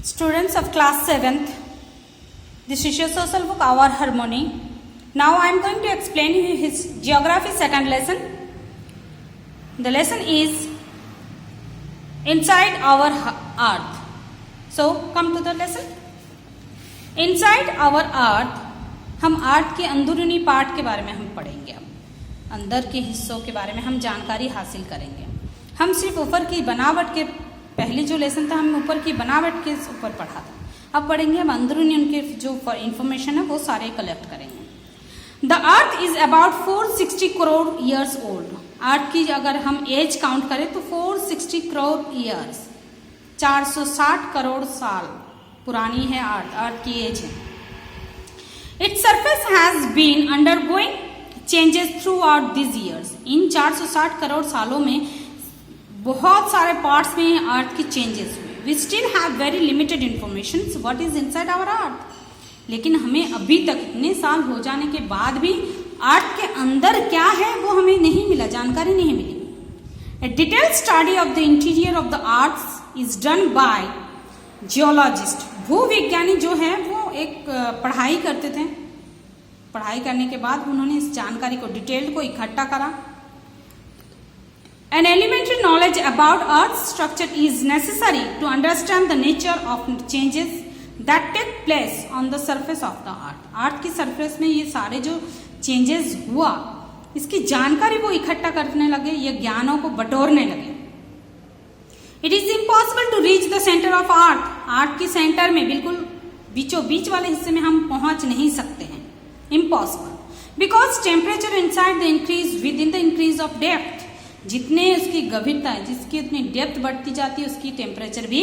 Students of class 7th, this is your social book Our Harmony. Now I am going to explain you his geography second lesson. The lesson is inside our earth. So come to the lesson. Inside our earth, हम अर्थ के अंदरूनी part के बारे में हम पढ़ेंगे। अब अंदर के हिस्सों के बारे में हम जानकारी हासिल करेंगे। हम सिर्फ ऊपर की बनावट के पहले जो लेसन था हम ऊपर की बनावट के ऊपर पढ़ा था, अब पढ़ेंगे हम अंदरूनी उनके जो इंफॉर्मेशन है वो सारे कलेक्ट करेंगे। The earth is about 460 crore years old. Earth की अगर हम एज काउंट करें तो 460 करोड़ ईयर्स, 460 करोड़ साल पुरानी है अर्थ की एज है। Its surface has been undergoing changes throughout this years. इन 460 करोड़ सालों में बहुत सारे पार्ट्स में अर्थ की चेंजेस हुए। We still have very limited information what is inside our earth. लेकिन हमें अभी तक इतने साल हो जाने के बाद भी अर्थ के अंदर क्या है वो हमें नहीं मिला, जानकारी नहीं मिली। A detailed study of the interior of the earth is done by geologist. भूविज्ञानी जो है वो एक पढ़ाई करते थे, पढ़ाई करने के बाद उन्होंने इस जानकारी को डिटेल्ड को इकट्ठा करा। An elementary knowledge about Earth's structure is necessary to understand the nature of changes that take place on the surface of the Earth. Earth की सरफेस में ये सारे जो चेंजेस हुआ इसकी जानकारी वो इकट्ठा करने लगे, ये ज्ञानों को बटोरने लगे। It is impossible to reach the center of Earth. Earth की सेंटर में बिल्कुल बीचों बीच वाले हिस्से में हम पहुंच नहीं सकते हैं, impossible. Because temperature inside the increase within the increase of depth. जितने उसकी गंभीरता है, जिसकी उतनी डेप्थ बढ़ती जाती है उसकी टेम्परेचर भी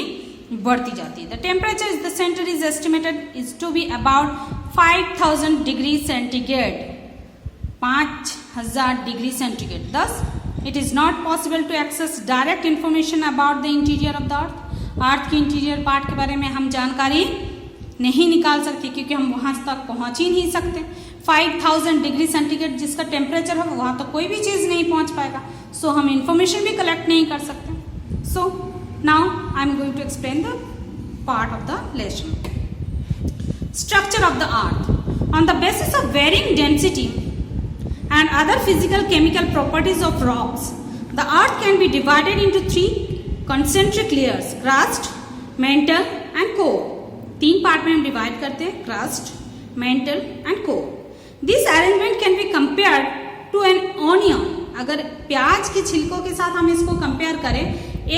बढ़ती जाती है। The temperature is the centre is estimated is to be about 5000 degree centigrade, 5000 degree centigrade. Thus it is not possible to access direct information about the interior of the earth. Earth के interior part के बारे में हम जानकारी नहीं निकाल सकते क्योंकि हम वहां तक पहुंच ही नहीं सकते। 5000 डिग्री सेंटीग्रेड जिसका टेम्परेचर है वहां तक कोई भी चीज नहीं पहुंच पाएगा, सो हम इंफॉर्मेशन भी कलेक्ट नहीं कर सकते। So now I am going to explain the part of the lesson. Structure of the earth on the basis of varying density and other physical chemical properties of rocks the earth can be divided into 3 concentric layers, crust, mantle and core. 3 part में हम divide करते हैं, crust, mantle and core. This arrangement can be compared to an onion. अगर प्याज के छिलकों के साथ हम इसको कंपेयर करें,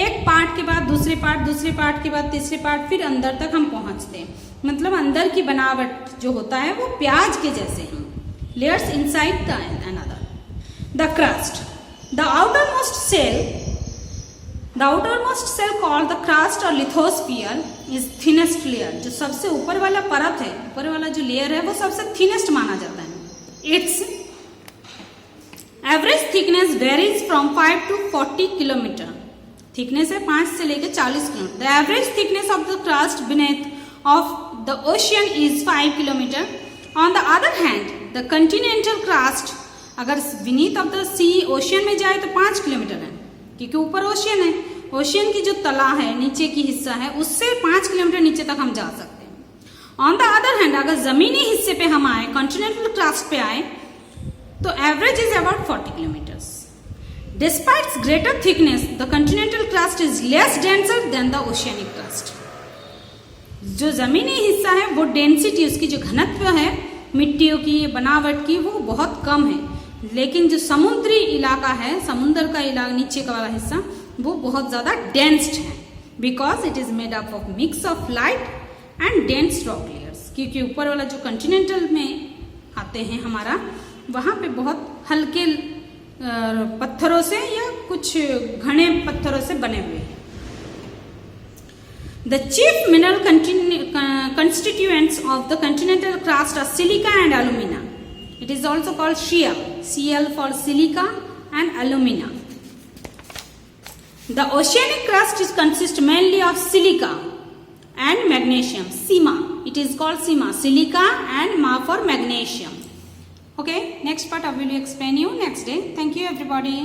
एक पार्ट के बाद दूसरे पार्ट, दूसरे पार्ट के बाद तीसरे पार्ट, फिर अंदर तक हम पहुंचते हैं। मतलब अंदर की बनावट जो होता है वो प्याज के जैसे ही। Layers inside the another. The crust, the outermost shell called the crust और लिथोस्फीयर इज थिनेस्ट लेयर। जो सबसे ऊपर वाला परत है, ऊपर वाला जो लेयर है वो सबसे थिनेस्ट माना जाता है। Its average thickness varies from 5 to 40 kilometre. Thickness है 5 से लेकर 40 kilometre. The average thickness of the crust beneath of the ocean is 5 kilometre. On the other hand the continental crust अगर beneath of the sea ocean में जाए तो 5 kilometre है क्योंकि ऊपर ओशियन है। ओशियन की जो तला है, नीचे की हिस्सा है, उससे 5 किलोमीटर नीचे तक हम जा सकते हैं। ऑन द अदर हैंड अगर जमीनी हिस्से पे हम आए, कॉन्टिनेंटल क्रस्ट पे आए तो average is about 40 kilometres. Despite it's greater thickness the continental crust is less denser then the oceanic crust. जो जमीनी हिस्सा है वो डेंसिटी, उसकी जो घनत्व है मिट्टियों की, बनावट की, वो बहुत कम है। लेकिन जो समुद्री इलाका है, समुद्र का इलाका नीचे का वाला हिस्सा, वो बहुत ज्यादा डेंस्ड है because it is made up of mix of light and dense rock layers. क्योंकि ऊपर वाला जो कॉन्टिनेंटल में आते हैं हमारा, वहां पे बहुत हल्के पत्थरों से या कुछ घने पत्थरों से बने हुए हैं। The chief mineral constituents of the continental crust are silica and alumina. It is also called Cl for silica and alumina. The oceanic crust is consist mainly of silica and magnesium. Sima. It is called Sima. Silica and Ma for magnesium. Okay. Next part I will explain you next day. Thank you everybody.